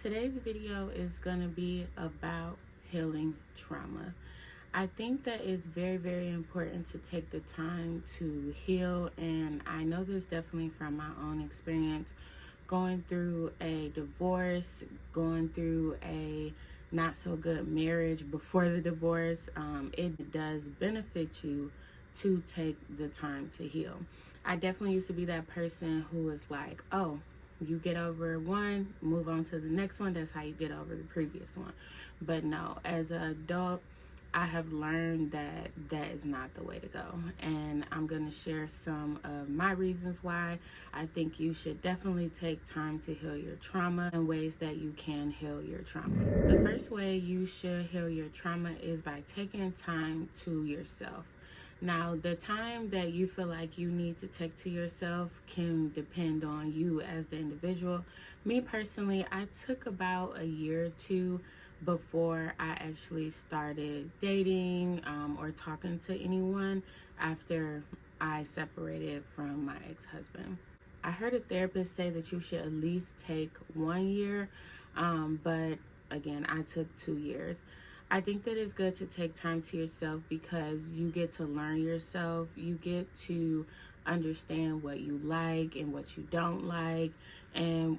Today's video is going to be about healing trauma. I think that it's very, very important to take the time to heal, and I know this definitely from my own experience. Going through a divorce, going through a not so good marriage before the divorce, it does benefit you to take the time to heal. I definitely used to be that person who was like, oh, you get over one, move on to the next one. That's how you get over the previous one. But no, as an adult, I have learned that that is not the way to go. And I'm going to share some of my reasons why I think you should definitely take time to heal your trauma and ways that you can heal your trauma. The first way you should heal your trauma is by taking time to yourself. Now, the time that you feel like you need to take to yourself can depend on you as the individual. Me personally, I took about a year or two before I actually started dating or talking to anyone after I separated from my ex-husband. I heard a therapist say that you should at least take 1 year, but again, I took 2 years. I think that it's good to take time to yourself because you get to learn yourself. You get to understand what you like and what you don't like, and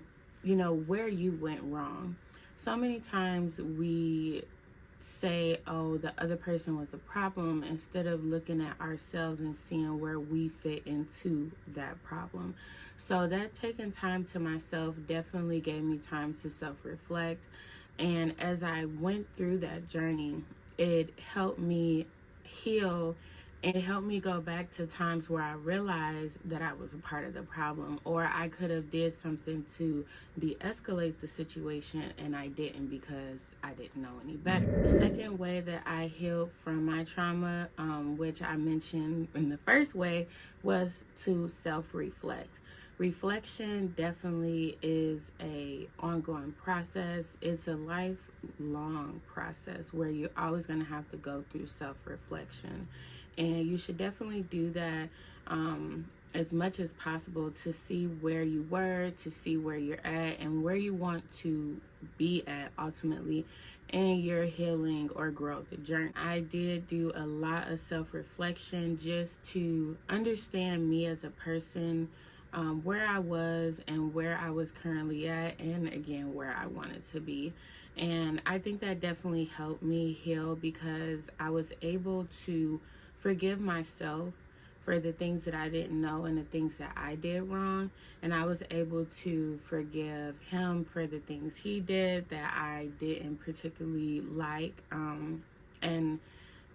where you went wrong. So many times we say, oh, the other person was the problem, instead of looking at ourselves and seeing where we fit into that problem. So that taking time to myself definitely gave me time to self-reflect. And as I went through that journey, it helped me heal, and it helped me go back to times where I realized that I was a part of the problem, or I could have did something to de-escalate the situation, and I didn't because I didn't know any better. The second way that I healed from my trauma, which I mentioned in the first way, was to self-reflect. Reflection definitely is a ongoing process. It's a lifelong process where you're always going to have to go through self-reflection, and you should definitely do that as much as possible to see where you were, to see where you're at, and where you want to be at ultimately in your healing or growth journey. I did do a lot of self-reflection just to understand me as a person, where I was and where I was currently at, and again, where I wanted to be. And I think that definitely helped me heal because I was able to forgive myself for the things that I didn't know and the things that I did wrong. And I was able to forgive him for the things he did that I didn't particularly like. And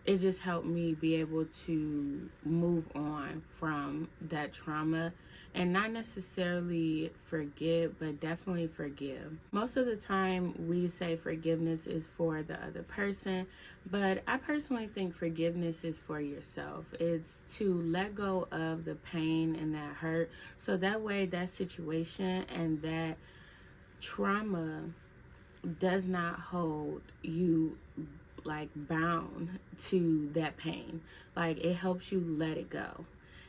it just helped me be able to move on from that trauma and not necessarily forget, but definitely forgive. Most of the time we say forgiveness is for the other person, but I personally think forgiveness is for yourself. It's to let go of the pain and that hurt, so that way that situation and that trauma does not hold you like bound to that pain. Like, it helps you let it go.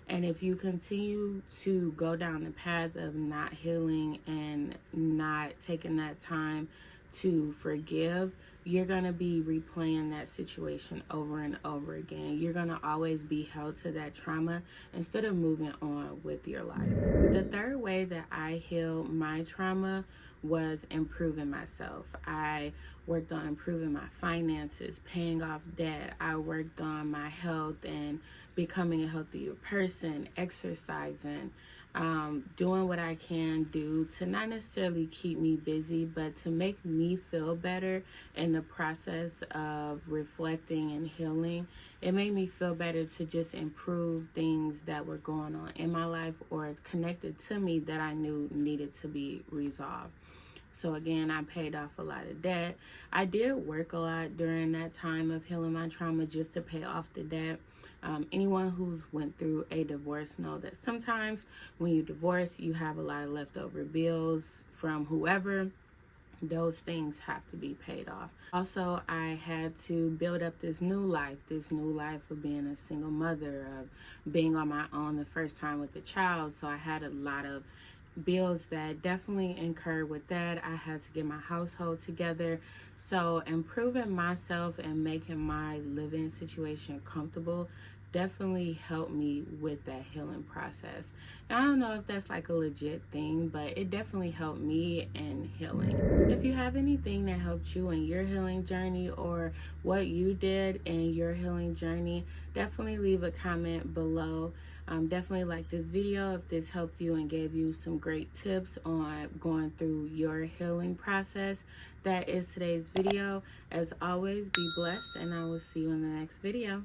And if you continue to go down the path of not healing and not taking that time to forgive, you're going to be replaying that situation over and over again. You're going to always be held to that trauma instead of moving on with your life. The third way that I healed my trauma was improving myself. I worked on improving my finances, paying off debt. I worked on my health and becoming a healthier person, exercising, doing what I can do to not necessarily keep me busy, but to make me feel better in the process of reflecting and healing. It made me feel better to just improve things that were going on in my life or connected to me that I knew needed to be resolved. So again, I paid off a lot of debt. I did work a lot during that time of healing my trauma just to pay off the debt. Anyone who's went through a divorce know that sometimes when you divorce, you have a lot of leftover bills from whoever. Those things have to be paid off. Also, I had to build up this new life of being a single mother, of being on my own the first time with the child. So I had a lot of bills that definitely incurred with that. I had to get my household together. So improving myself and making my living situation comfortable definitely helped me with that healing process. And I don't know if that's like a legit thing, but it definitely helped me in healing. If you have anything that helped you in your healing journey or what you did in your healing journey, definitely leave a comment below. Definitely like this video if this helped you and gave you some great tips on going through your healing process. That is today's video. As always, be blessed, and I will see you in the next video.